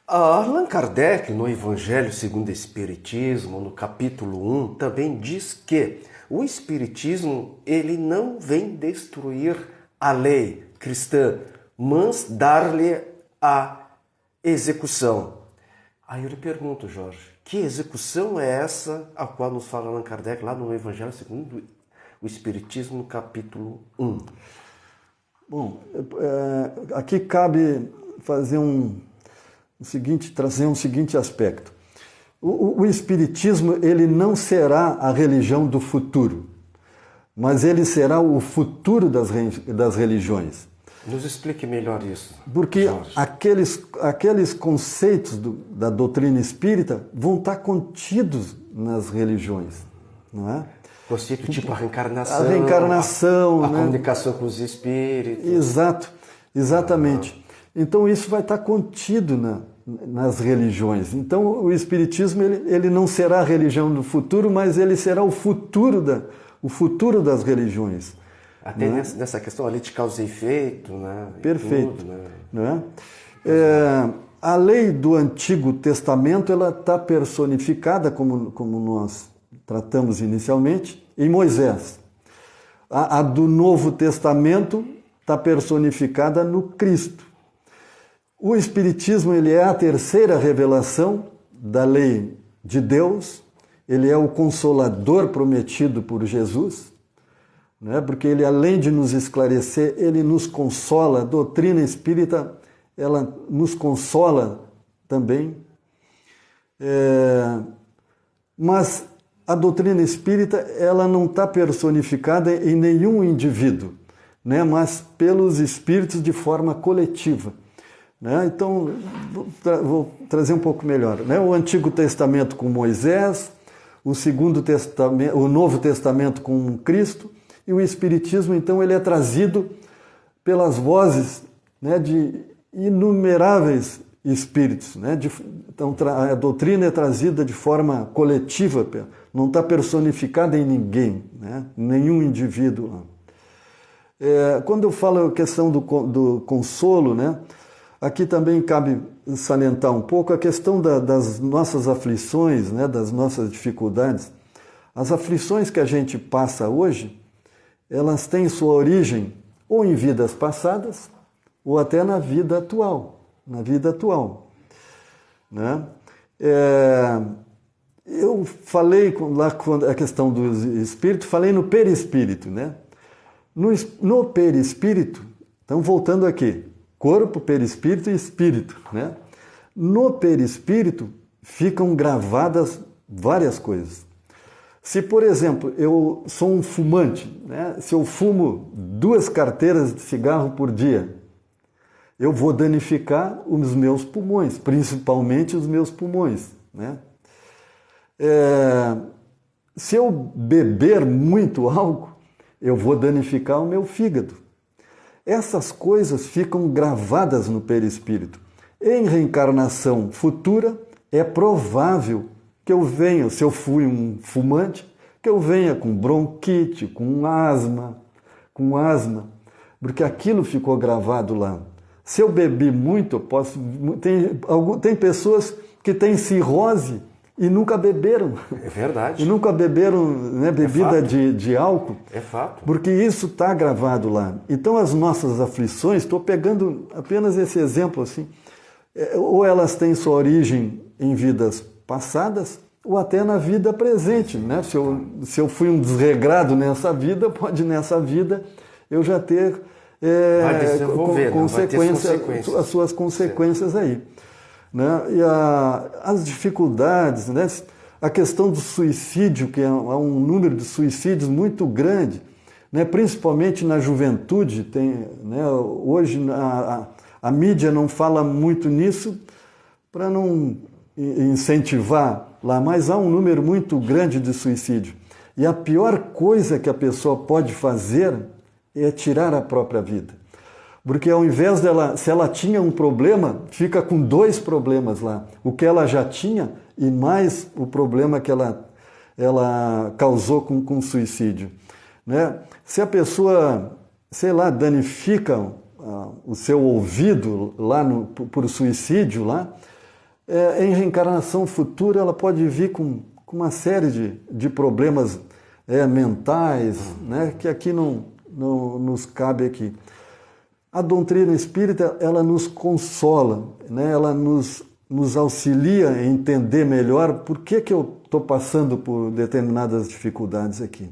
Allan Kardec, no Evangelho segundo o Espiritismo, no capítulo 1, também diz que o Espiritismo ele não vem destruir a lei cristã, mas dar-lhe a execução. Aí eu lhe pergunto, Jorge, que execução é essa a qual nos fala Allan Kardec lá no Evangelho segundo o Espiritismo, no capítulo 1? Bom, aqui cabe fazer trazer um seguinte aspecto. O Espiritismo ele não será a religião do futuro, mas ele será o futuro das religiões. Nos explique melhor isso. Porque Jorge, aqueles conceitos da doutrina espírita vão estar contidos nas religiões, não é? Conceito tipo a reencarnação. A reencarnação, a né? comunicação com os espíritos. Exato, exatamente. Então isso vai estar contido nas religiões. Então o Espiritismo ele não será a religião do futuro, mas ele será o futuro das religiões. Até nessa questão ali de causa e efeito, né? Perfeito. Tudo, né? Não é? A lei do Antigo Testamento ela está personificada, como nós tratamos inicialmente, em Moisés. A do Novo Testamento está personificada no Cristo. O Espiritismo ele é a terceira revelação da lei de Deus, ele é o consolador prometido por Jesus, né? Porque ele, além de nos esclarecer, ele nos consola. A doutrina espírita, ela nos consola também. Mas a doutrina espírita, ela não está personificada em nenhum indivíduo, né? Mas pelos espíritos de forma coletiva. Né? Então, vou trazer um pouco melhor. Né? O Antigo Testamento com Moisés, o Novo Testamento com Cristo, e o Espiritismo, então, ele é trazido pelas vozes, né, de inumeráveis espíritos. Né? Então, a doutrina é trazida de forma coletiva, não está personificada em ninguém, né? Nenhum indivíduo. Quando eu falo a questão do consolo, né? Aqui também cabe salientar um pouco a questão das nossas aflições, né? Das nossas dificuldades. As aflições que a gente passa hoje, elas têm sua origem ou em vidas passadas ou até na vida atual, né? Eu falei lá quando a questão do espírito, falei no perispírito, né? No perispírito, então voltando aqui, corpo, perispírito e espírito, né? No perispírito ficam gravadas várias coisas. Se, por exemplo, eu sou um fumante, né? Se eu fumo 2 carteiras de cigarro por dia, eu vou danificar os meus pulmões, principalmente os meus pulmões, né? Se eu beber muito álcool, eu vou danificar o meu fígado. Essas coisas ficam gravadas no perispírito. Em reencarnação futura, é provável que eu venha, se eu fui um fumante, que eu venha com bronquite, com asma, porque aquilo ficou gravado lá. Se eu bebi muito, eu posso... Tem pessoas que têm cirrose e nunca beberam. É verdade. E nunca beberam, né, bebida de álcool. É fato. Porque isso está gravado lá. Então as nossas aflições, estou pegando apenas esse exemplo assim, ou elas têm sua origem em vidas passadas, ou até na vida presente, né? Se eu fui um desregrado nessa vida, pode nessa vida eu já ter as suas consequências aí. Né? E as dificuldades, né? A questão do suicídio, que há um número de suicídios muito grande, né? Principalmente na juventude. Né? Hoje a mídia não fala muito nisso para não incentivar lá, mas há um número muito grande de suicídio. E a pior coisa que a pessoa pode fazer é tirar a própria vida. Porque ao invés dela, se ela tinha um problema, fica com 2 problemas lá. O que ela já tinha e mais o problema que ela causou com suicídio. Né? Se a pessoa, sei lá, danifica o seu ouvido lá por suicídio lá, em reencarnação futura ela pode vir com uma série de problemas mentais, né? Que aqui não nos cabe aqui. A doutrina espírita, ela nos consola, né? Ela nos auxilia a entender melhor por que eu estou passando por determinadas dificuldades aqui.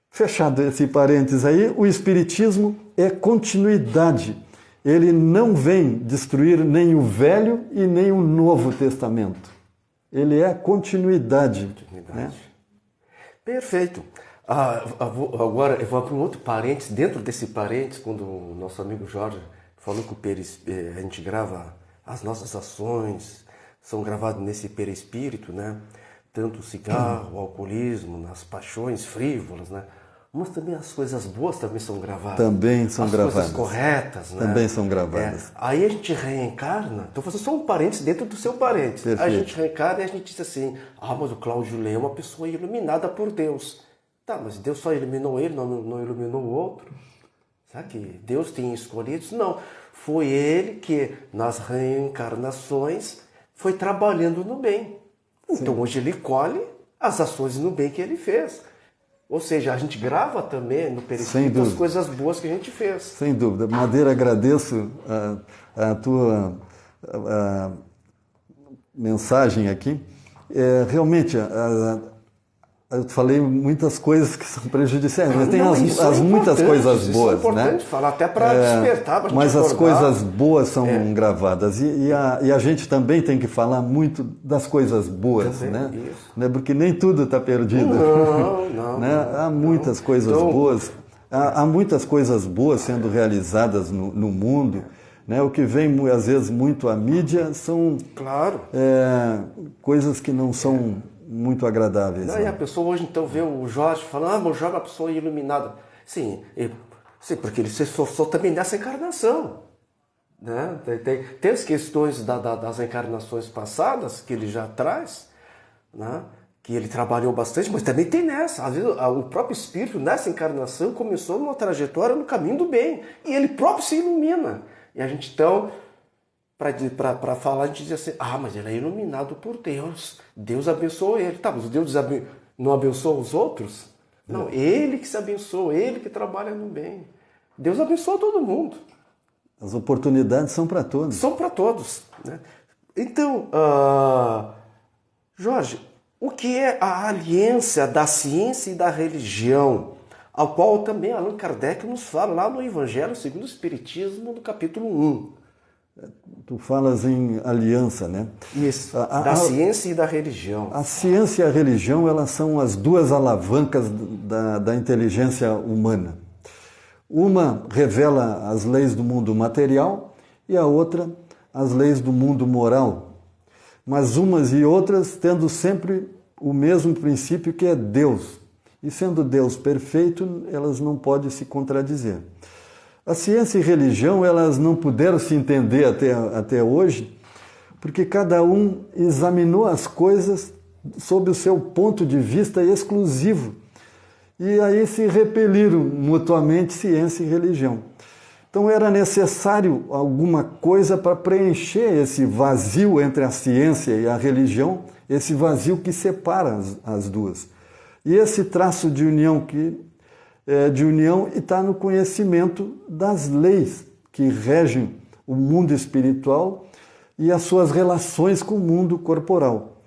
Fechado esse parênteses aí, o Espiritismo é continuidade. Ele não vem destruir nem o Velho e nem o Novo Testamento. Ele é continuidade. Né? Perfeito. Agora eu vou para um outro parênteses. Dentro desse parênteses, quando o nosso amigo Jorge falou que a gente grava as nossas ações, são gravadas nesse perispírito, né? Tanto o cigarro, o alcoolismo, as paixões frívolas, né? Mas também as coisas boas também são gravadas. Também são gravadas. As coisas corretas, né? Também são gravadas. Aí a gente reencarna, estou fazendo só um parênteses dentro do seu parênteses. Perfeito. Aí a gente reencarna e a gente diz assim, mas o Cláudio Lê é uma pessoa iluminada por Deus. Tá, mas Deus só iluminou ele, não iluminou o outro? Será que Deus tem escolhidos? Não. Foi ele que, nas reencarnações, foi trabalhando no bem. Então hoje ele colhe as ações no bem que ele fez. Ou seja, a gente grava também no perispírito as coisas boas que a gente fez. Sem dúvida. Madeira, agradeço a tua mensagem aqui. Realmente, eu falei muitas coisas que são prejudiciais, mas tem muitas coisas boas. Isso é importante, né? Falar até para despertar, para a gente mas acordar. As coisas boas são gravadas. E a gente também tem que falar muito das coisas boas, também, né? Isso. Porque nem tudo está perdido. Não. Né? Há muitas coisas boas. Há muitas coisas boas sendo realizadas no mundo. Né? O que vem, às vezes, muito à mídia são coisas que não são muito agradáveis. E a pessoa hoje então vê o Jorge falando, o Jorge é uma pessoa iluminada. Sim, porque ele se esforçou também nessa encarnação. Né? Tem as questões das encarnações passadas que ele já traz, né? que ele trabalhou bastante, mas também tem nessa. Às vezes o próprio espírito, nessa encarnação, começou numa trajetória no caminho do bem. E ele próprio se ilumina. E a gente, então, para falar, a gente diz assim, mas ele é iluminado por Deus. Deus abençoou ele. Tá, mas Deus não abençoa os outros? Não, ele que se abençoa, ele que trabalha no bem. Deus abençoa todo mundo. As oportunidades são para todos. São para todos. Né? Então, Jorge, o que é a aliança da ciência e da religião? Ao qual também Allan Kardec nos fala lá no Evangelho segundo o Espiritismo, no capítulo 1. Tu falas em aliança, né? Isso, da ciência e da religião. A ciência e a religião, elas são as duas alavancas da inteligência humana. Uma revela as leis do mundo material e a outra as leis do mundo moral. Mas umas e outras tendo sempre o mesmo princípio, que é Deus. E sendo Deus perfeito, elas não podem se contradizer. A ciência e a religião, elas não puderam se entender até hoje, porque cada um examinou as coisas sob o seu ponto de vista exclusivo. E aí se repeliram mutuamente ciência e religião. Então era necessário alguma coisa para preencher esse vazio entre a ciência e a religião, esse vazio que separa as duas. E esse traço de união está no conhecimento das leis que regem o mundo espiritual e as suas relações com o mundo corporal.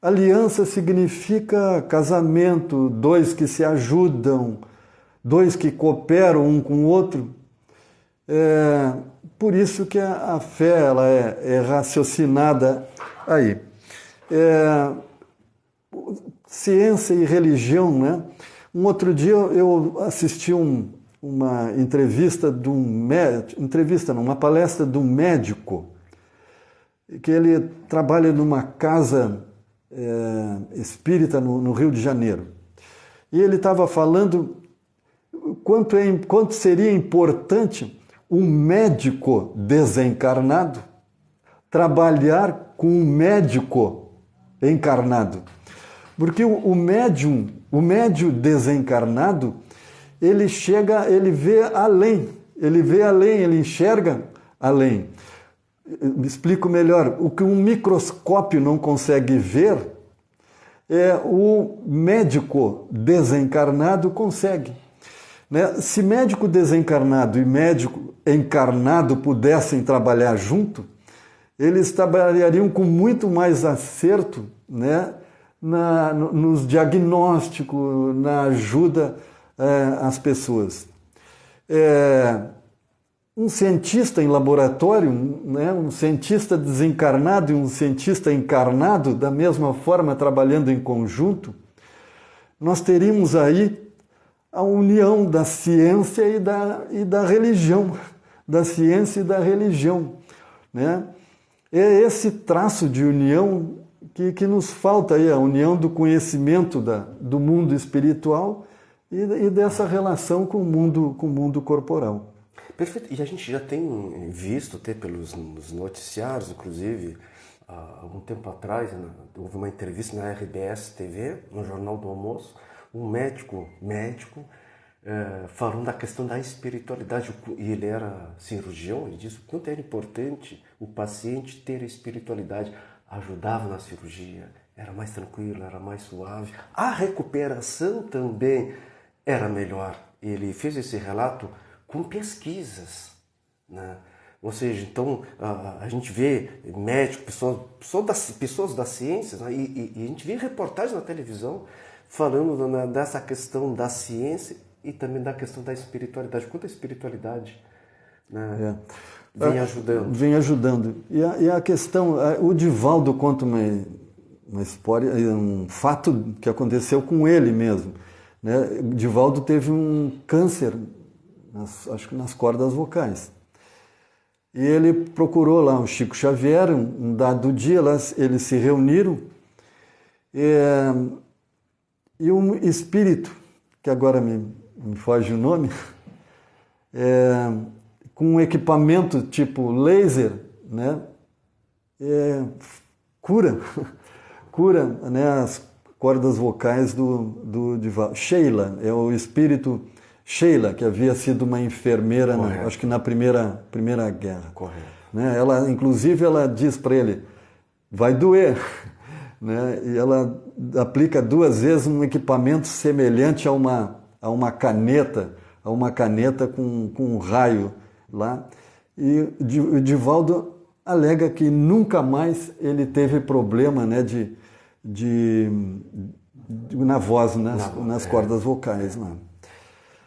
Aliança significa casamento, dois que se ajudam, dois que cooperam um com o outro. Por isso que a fé ela é raciocinada aí. Ciência e religião, né? Um outro dia eu assisti uma entrevista de uma palestra de um médico, que ele trabalha numa casa espírita no Rio de Janeiro. E ele estava falando quanto seria importante um médico desencarnado trabalhar com um médico encarnado. Porque o médium desencarnado, ele vê além, ele enxerga além. Me explico melhor. O que um microscópio não consegue ver, o médico desencarnado consegue. Né? Se médico desencarnado e médico encarnado pudessem trabalhar junto, eles trabalhariam com muito mais acerto, né? Nos diagnósticos, na ajuda às pessoas. Um cientista em laboratório, né, um cientista desencarnado e um cientista encarnado, da mesma forma, trabalhando em conjunto, nós teríamos aí a união da ciência e da religião, da ciência e da religião. Né? É esse traço de união que nos falta aí, a união do conhecimento do mundo espiritual e dessa relação com o mundo corporal. Perfeito. E a gente já tem visto, até pelos noticiários, inclusive, há algum tempo atrás, houve uma entrevista na RBS TV, no Jornal do Almoço, um médico falando da questão da espiritualidade, e ele era cirurgião, ele disse o quanto era importante o paciente ter a espiritualidade, ajudava na cirurgia, era mais tranquilo, era mais suave, a recuperação também era melhor. Ele fez esse relato com pesquisas, né? Ou seja, então a gente vê médicos, pessoas da ciência, né? e a gente vê reportagens na televisão falando dessa questão da ciência e também da questão da espiritualidade. Quanto a espiritualidade, né, vem ajudando. Vem ajudando. E a questão, o Divaldo conta uma história, um fato que aconteceu com ele mesmo. Né? O Divaldo teve um câncer, acho que nas cordas vocais. E ele procurou lá o Chico Xavier, um dado dia, eles se reuniram, e um espírito, que agora me foge o nome, com um equipamento tipo laser, né, cura, né, as cordas vocais do Divaldo. Sheila, é o espírito Sheila, que havia sido uma enfermeira, acho que na primeira guerra. Correto. Né? Ela, inclusive, ela diz para ele, vai doer. Né? E ela aplica 2 vezes um equipamento semelhante a uma caneta com um raio lá. E o Divaldo alega que nunca mais ele teve problema, né, na voz, nas cordas vocais. Né?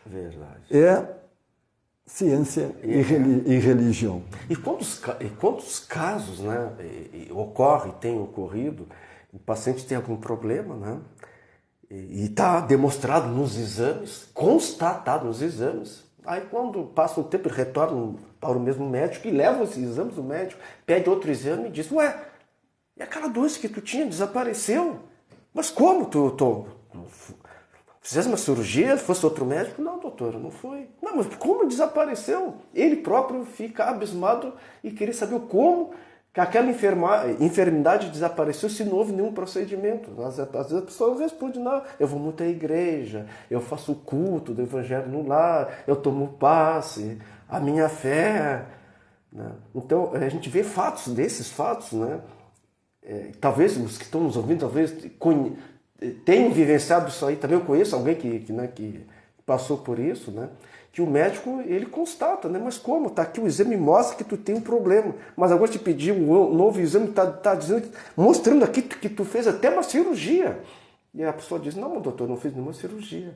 Verdade. É ciência e religião. E quantos casos, né, têm ocorrido, o paciente tem algum problema, né, e está demonstrado nos exames, constatado nos exames, aí quando passa um tempo ele retorna para o mesmo médico e leva esses exames do médico, pede outro exame e diz, ué, e aquela doença que tu tinha desapareceu? Mas como tu fizesse uma cirurgia, fosse outro médico? Não, doutor, não foi. Não, mas como desapareceu? Ele próprio fica abismado e queria saber como que aquela enfermidade desapareceu se não houve nenhum procedimento. Às vezes a pessoa responde, não, eu vou muito à igreja, eu faço o culto do evangelho no lar, eu tomo passe, a minha fé. Né? Então, a gente vê desses fatos, né? Talvez os que estão nos ouvindo, talvez tenham vivenciado isso aí. Também eu conheço alguém que passou por isso, né? Que o médico, ele constata, né? Mas como? Tá aqui o exame mostra que tu tem um problema, mas agora te pedir um novo exame, tá dizendo, mostrando aqui que tu fez até uma cirurgia. E a pessoa diz, não, doutor, não fiz nenhuma cirurgia.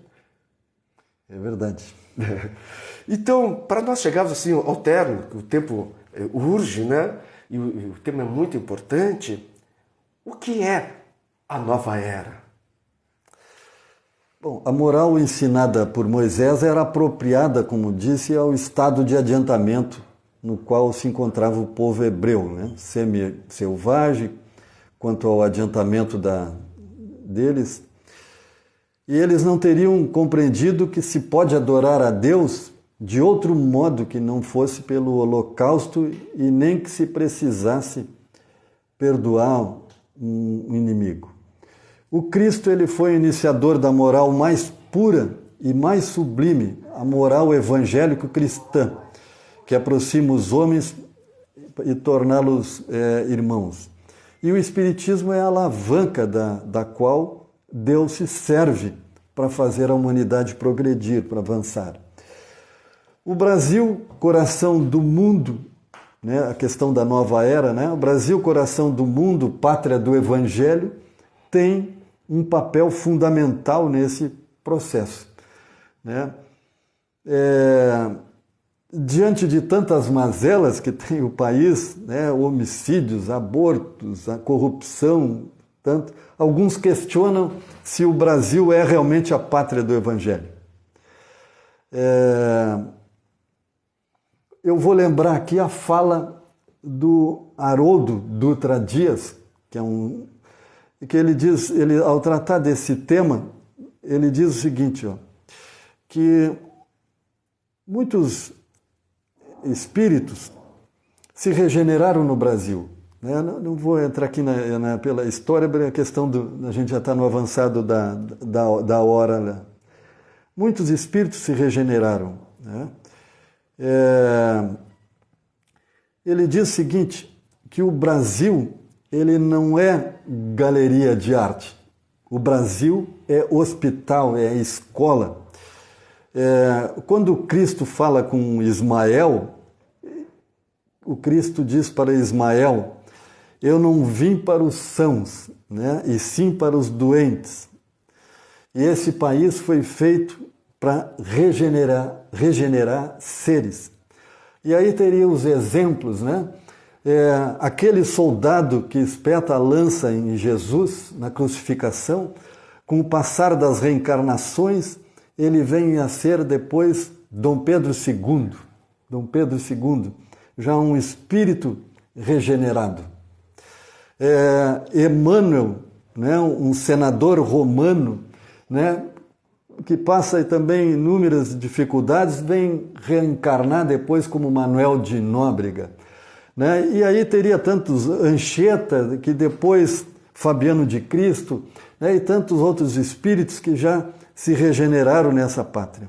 É verdade. Então, para nós chegarmos assim ao término, o tempo urge, né? E o tema é muito importante. O que é a nova era? Bom, a moral ensinada por Moisés era apropriada, como disse, ao estado de adiantamento no qual se encontrava o povo hebreu, né? Semi-selvagem, quanto ao adiantamento deles. E eles não teriam compreendido que se pode adorar a Deus de outro modo que não fosse pelo holocausto e nem que se precisasse perdoar um inimigo. O Cristo, ele foi o iniciador da moral mais pura e mais sublime, a moral evangélico-cristã, que aproxima os homens e torná-los irmãos. E o Espiritismo é a alavanca da qual Deus se serve para fazer a humanidade progredir, para avançar. O Brasil, coração do mundo, né, a questão da nova era, né? O Brasil, coração do mundo, pátria do Evangelho, tem um papel fundamental nesse processo. Né? Diante de tantas mazelas que tem o país, né, homicídios, abortos, a corrupção, alguns questionam se o Brasil é realmente a pátria do Evangelho. Eu vou lembrar aqui a fala do Haroldo Dutra Dias, que ele diz, ao tratar desse tema, ele diz o seguinte, que muitos espíritos se regeneraram no Brasil. Né? Não vou entrar aqui pela história, porque a questão a gente já está no avançado da hora. Né? Muitos espíritos se regeneraram. Né? Ele diz o seguinte, que o Brasil ele não é galeria de arte. O Brasil é hospital, é escola. Quando Cristo fala com Ismael, o Cristo diz para Ismael, eu não vim para os sãos, né, e sim para os doentes. E esse país foi feito para regenerar seres. E aí teria os exemplos, né? Aquele soldado que espeta a lança em Jesus, na crucificação, com o passar das reencarnações, ele vem a ser depois Dom Pedro II. Dom Pedro II, já um espírito regenerado. Emmanuel, né, um senador romano, né, que passa também inúmeras dificuldades, vem reencarnar depois como Manuel de Nóbrega. Né? E aí teria tantos Anchieta, que depois Fabiano de Cristo, né, e tantos outros espíritos que já se regeneraram nessa pátria.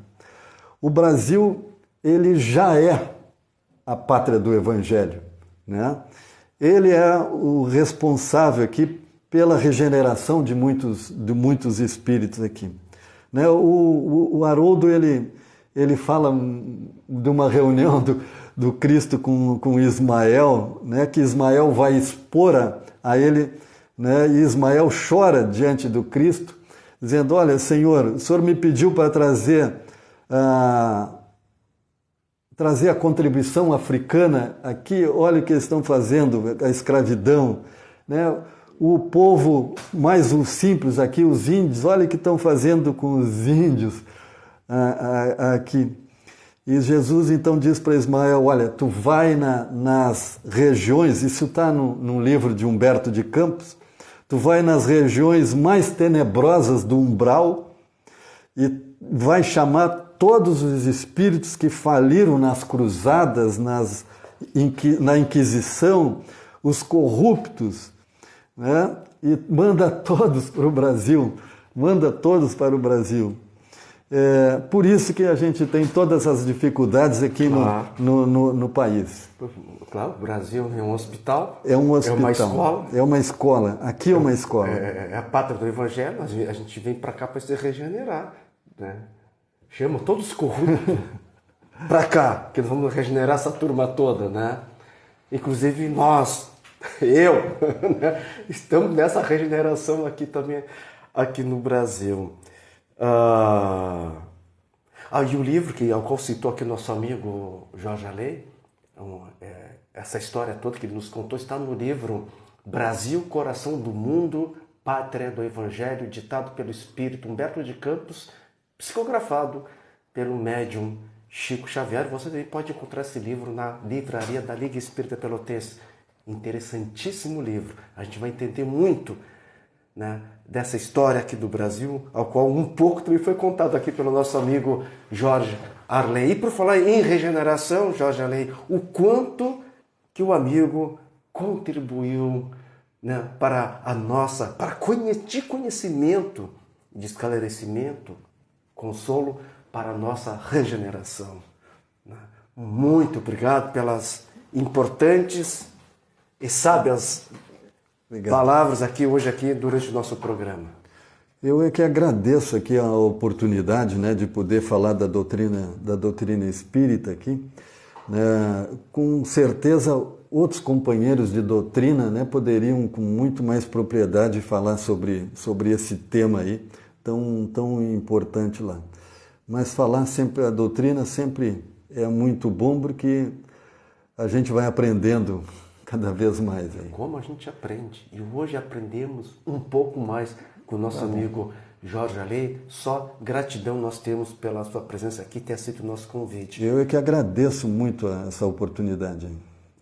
O Brasil, ele já é a pátria do Evangelho, né? Ele é o responsável aqui pela regeneração de muitos espíritos aqui, né? O Haroldo, ele fala de uma reunião do Cristo com Ismael, né? Que Ismael vai expor a ele, né? E Ismael chora diante do Cristo, dizendo: olha, Senhor, o Senhor me pediu para trazer a contribuição africana aqui, olha o que eles estão fazendo, a escravidão, né? O povo mais simples aqui, os índios, olha o que estão fazendo com os índios aqui. E Jesus então diz para Ismael: olha, tu vai nas regiões, isso está num livro de Humberto de Campos, tu vai nas regiões mais tenebrosas do umbral e vai chamar todos os espíritos que faliram nas cruzadas, na Inquisição, os corruptos, né? E manda todos para o Brasil, por isso que a gente tem todas as dificuldades aqui no país. Claro, o Brasil é um hospital. É um hospital. É uma escola. É uma escola. Aqui é uma escola. É a pátria do Evangelho. A gente vem para cá para se regenerar, né? Chama todos os corruptos para cá, que nós vamos regenerar essa turma toda, né? Inclusive nós, né? Estamos nessa regeneração aqui também, aqui no Brasil. E o livro ao qual citou aqui nosso amigo Jorge Alei, essa história toda que ele nos contou, está no livro Brasil, Coração do Mundo, Pátria do Evangelho, ditado pelo espírito Humberto de Campos, psicografado pelo médium Chico Xavier. Você também pode encontrar esse livro na livraria da Liga Espírita Pelotense. Interessantíssimo livro. A gente vai entender muito, né, dessa história aqui do Brasil, ao qual um pouco também foi contado aqui pelo nosso amigo Jorge Arley. E por falar em regeneração, Jorge Arley, o quanto que o amigo contribuiu, né, para de conhecimento, de esclarecimento, consolo para a nossa regeneração. Muito obrigado pelas importantes e sábias palavras hoje durante o nosso programa. Eu é que agradeço aqui a oportunidade, né, de poder falar da doutrina espírita aqui. Com certeza outros companheiros de doutrina, né, poderiam com muito mais propriedade falar sobre esse tema aí tão importante lá. Mas falar sempre a doutrina sempre é muito bom, porque a gente vai aprendendo cada vez mais. Aí. Como a gente aprende. E hoje aprendemos um pouco mais com o nosso amigo Jorge Alei. Só gratidão nós temos pela sua presença aqui e ter aceito o nosso convite. Eu é que agradeço muito essa oportunidade.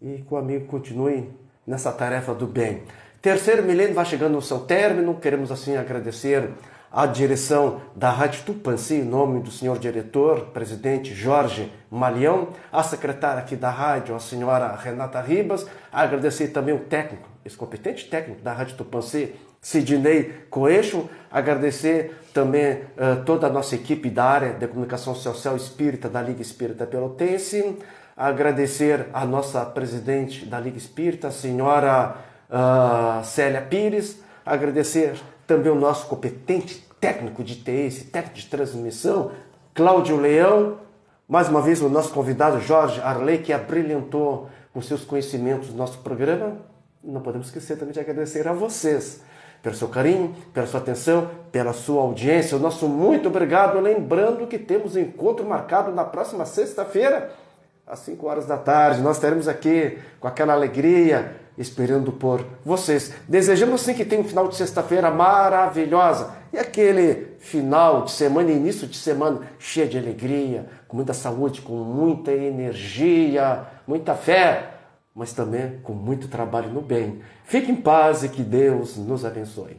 E que o amigo continue nessa tarefa do bem. Terceiro milênio vai chegando ao seu término. Queremos assim agradecer a direção da Rádio Tupãssi, em nome do senhor diretor, presidente Jorge Malião, a secretária aqui da rádio, a senhora Renata Ribas, agradecer também o técnico, esse competente técnico da Rádio Tupãssi, Sidney Coeixo, agradecer também toda a nossa equipe da área de comunicação social espírita da Liga Espírita Pelotense, agradecer a nossa presidente da Liga Espírita, a senhora Célia Pires, agradecer também o nosso competente técnico de TI, esse técnico de transmissão, Cláudio Leão, mais uma vez o nosso convidado Jorge Arley, que abrilhantou com seus conhecimentos no nosso programa. Não podemos esquecer também de agradecer a vocês pelo seu carinho, pela sua atenção, pela sua audiência. O nosso muito obrigado, lembrando que temos um encontro marcado na próxima sexta-feira, às 5 horas da tarde. Nós estaremos aqui com aquela alegria, esperando por vocês. Desejamos sim que tenha um final de sexta-feira maravilhosa e aquele final de semana, início de semana cheio de alegria, com muita saúde, com muita energia, muita fé, mas também com muito trabalho no bem. Fique em paz e que Deus nos abençoe.